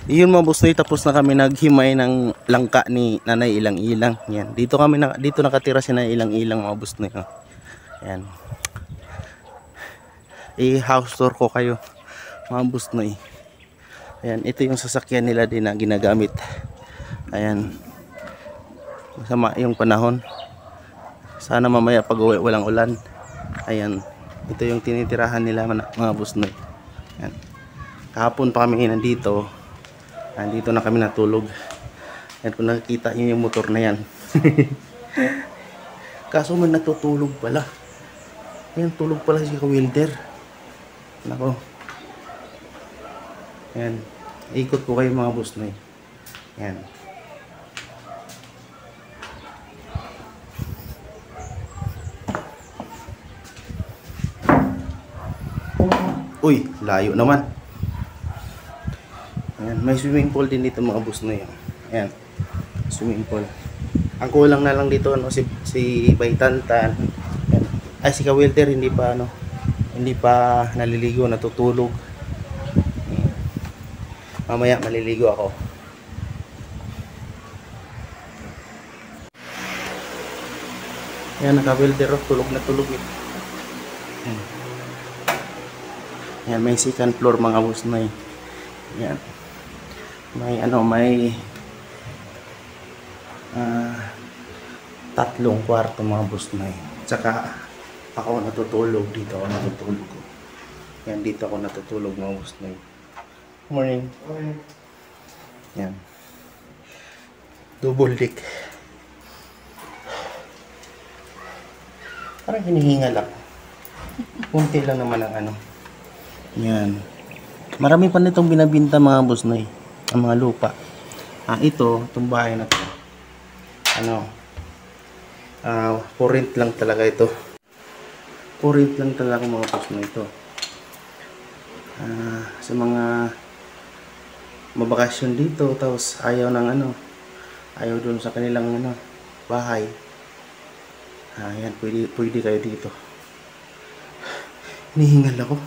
Iyon mga boss noy, tapos na kami naghimay ng langka ni Nanay Ilang-Ilang. Yan. Dito nakatira si Nanay Ilang-Ilang mga boss noy. Oh. Yan. I-house tour ko kayo mga boss noy. Ayan, ito yung sasakyan nila din na ginagamit. Ayan. Masama yung panahon. Sana mamaya pag uwi walang ulan. Ayan. Ito yung tinitirahan nila mga boss noy. Ayan. Kahapon pa kami nandito. Nandito na kami natulog. Yan, kung nakikita nyo yung motor na yan. Kaso may natutulog pala. Yan, tulog pala si Wilder. Nako. Yan. Ikot ko kayo mga boss na. Yan. Uy, layo naman. Ayan, may swimming pool din dito mga boss na yun. Ayan, swimming pool. Ang kulang na lang dito si Baytantan. Ayan. Ay si Kawilter hindi pa naliligo, natutulog. Ayan. Mamaya maliligo ako. Ayan, Kawilter tulog na tulog. Ayan. Ayan, may second floor mga boss na yun. Ayan. May tatlong kwarto mga boss na yun. Tsaka ako natutulog dito. Yan, dito ako natutulog mga boss na yun. Morning. Yan. Double deck. Parang hinihingal ako. Kunti lang naman ang ano. Yan. Marami pa nitong binabinta mga boss na yun. Ang mga lupa. Itong bahay na to. For rent lang talaga ito. For rent lang talaga mga boss na ito. Sa mga mabakasyon dito, tapos ayaw dun sa kanilang bahay. Yan, pwede kayo dito. Hinihingal ako.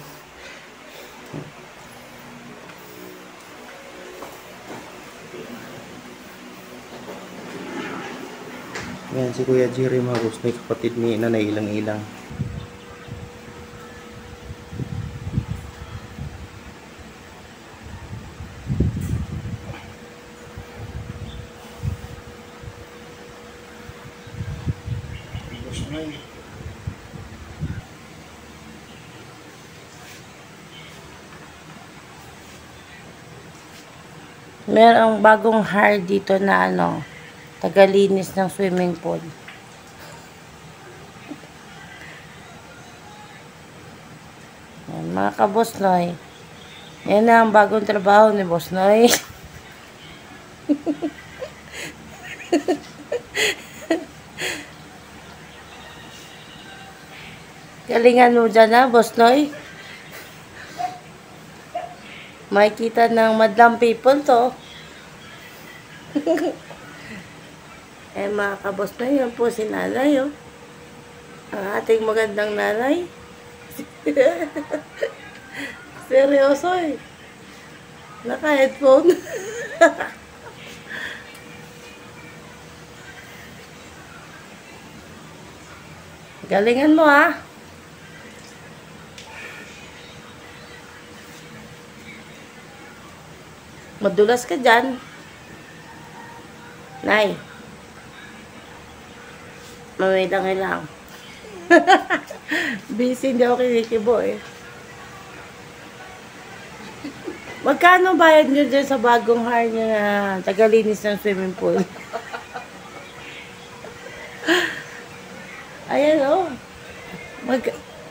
Yan si Kuya Jerry mga boss na kapatid ni Nanay Ilang-Ilang. Merong bagong hire dito na tagalinis ng swimming pool. Yan, mga ka-Boss Noy. Yan na ang bagong trabaho ni Boss Noy. Galingan mo dyan na, Boss Noy. Makikita ng madlang people to. Mga ka-Boss Noy, yan po si Nanay, oh. Ang ating magandang nanay. Seryoso, eh. Naka-headphone. Galingan mo, ha? Madulas ka dyan. Nay. Mamay lang. Busy, hindi ako kinikibo, eh. Magkano bayad nyo dyan sa bagong hire nyo na tagalinis ng swimming pool? Ayan, oh.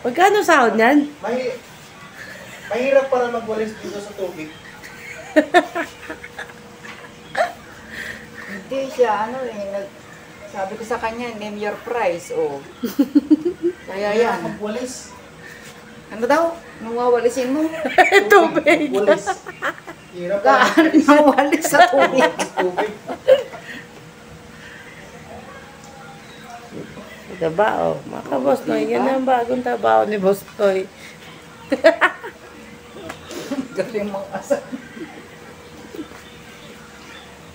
Magkano sahod yan? Mahirap para magwalis dito sa tubig. Hindi siya, sabi ko sa kanya, name your price, oh. Kaya yan. Magwalis. Ano daw? Nung wawalisin mo? Tubig. Magwalis. Hirap para Nawalis sa tubig. Diba, oh. Mga ka-Boss Noy, yan ang bagong trabaho ni Boss Noy. Galing mong asal.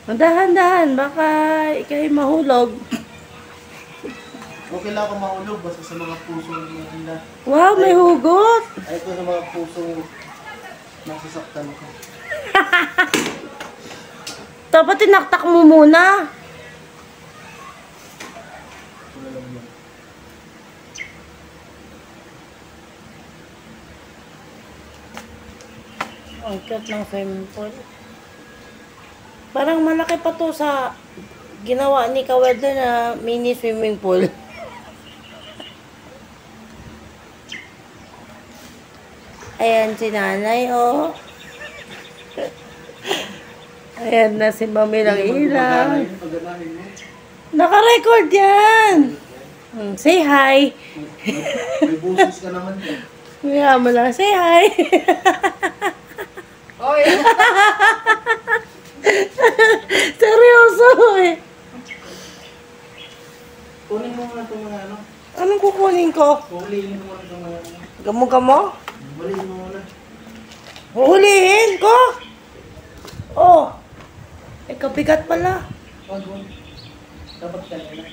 Dahan-dahan, baka ikay mahulog. Okay lang ako mahulog basta sa mga puso nila. Wow, may hugot! Ay, ito sa mga puso nasasaktan ko. Dapat tinaktak mo muna. Wala lang yan. Ang cute ng swimming pool. Parang malaki pa to sa ginawa ni Kawedlo na mini swimming pool. Ayan si nanay, oh. Ayan na si mami ng ilang. Naka-record yan. Say hi. May busis ka naman eh. Kaya mo lang, say hi. Oy! Seryoso eh. Kunin mo muna itong mga ano. Anong kukunin ko? Huliin mo muna itong mga ano. Gamo-gamo? Huliin mo muna. Huhulihin ko? Oh. Eh, kabigat pala. Wag mo. Dapat kanina.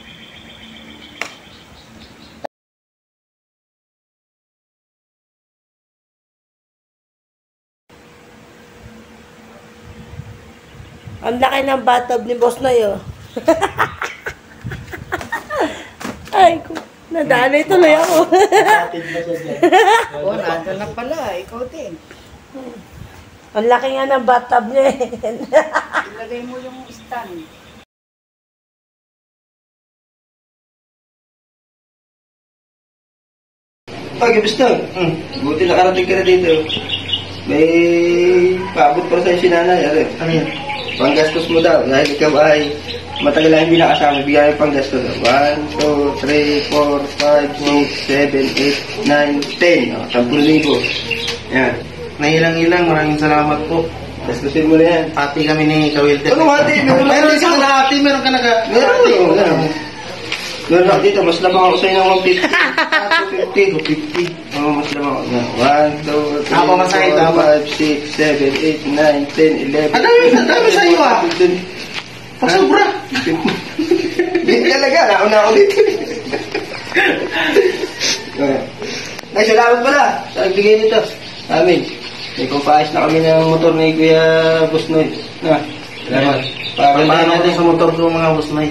Ang laki ng bathtub ni Boss na yun. Ay, nadalay tuloy ako. Atid na siya dyan. Oh, nandun na pala. Ikaw din. Ang laki nga ng bathtub niya eh. Ilagay mo yung stand. Pag gusto, buti nakarating ka na dito. May paabot para sa'yo si nanay. Ano yan? Panggastos mo daw. Dahil ikaw ay matagal na hindi nakasama. Bigyan ng panggastos. 1, 2, 3, 4, 5, 6, 7, 8, 9, 10. 10,000. Yan. Nahilang-ilang, maraming salamat po. Gastusin mo na yan. Pati kami ni Kawilter. Ano hati? Meron ka na hati, meron ka na Meron. Meron ako dito. Mas lamang ako sa'yo ng 150. 250. Oo, mas lamang ako. 1, 2, 3, Ako masahe ito, 4, 5, 6, 7, 8, 9, 10, 11. Ang dami sa'yo ah. Pasobra. Dito talaga. Nauna ako dito. Ay, salamat pala. Sa nagbigay nito. Amin. May kumpayos na kami ng motor ni Kuya Busnoy. Na, salamat. Pagandaan natin sa motor ko mga boss na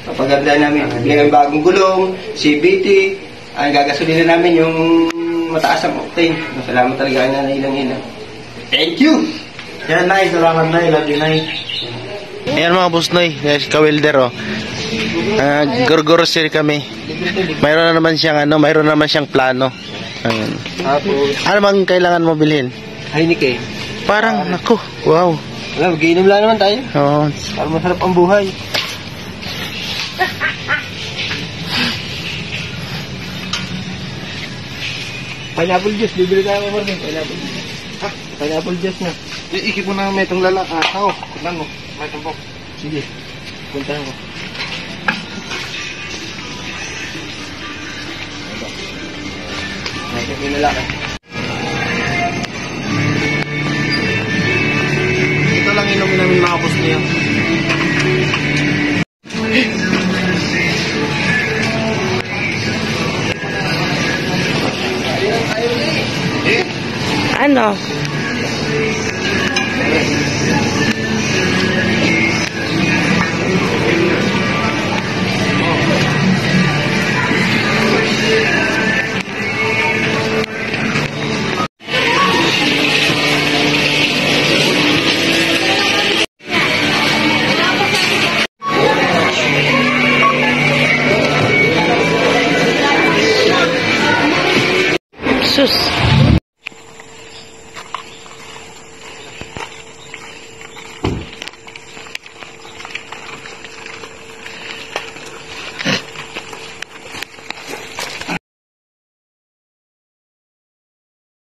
Papaganda namin. Bigyan ng bagong gulong, CVT, ang gagasolina namin yung mataas ang octane. Salamat talaga na ilang-ilang. Thank you! Yan, Nay. Salamat, Nay. Love you, Nay. Ayan mga boss, Nay. Si Kawilder, oh. Grocery kami. Mayroon naman siyang plano. Ayan. Tapos, Ano bang kailangan mo bilhin? Heineken. Parang, naku, wow. Wala, mag-iinom lang naman tayo. Oo. Para masarap ang buhay. Pineapple juice, bibili tayo mo rin. Pineapple juice. Ha? Pineapple juice na. Ikip mo na may itong ako. Tignan mo. May tumpok. Sige. Puntahan ko. Natin yung lalaki. Ito lang inumin namin mga boss niya.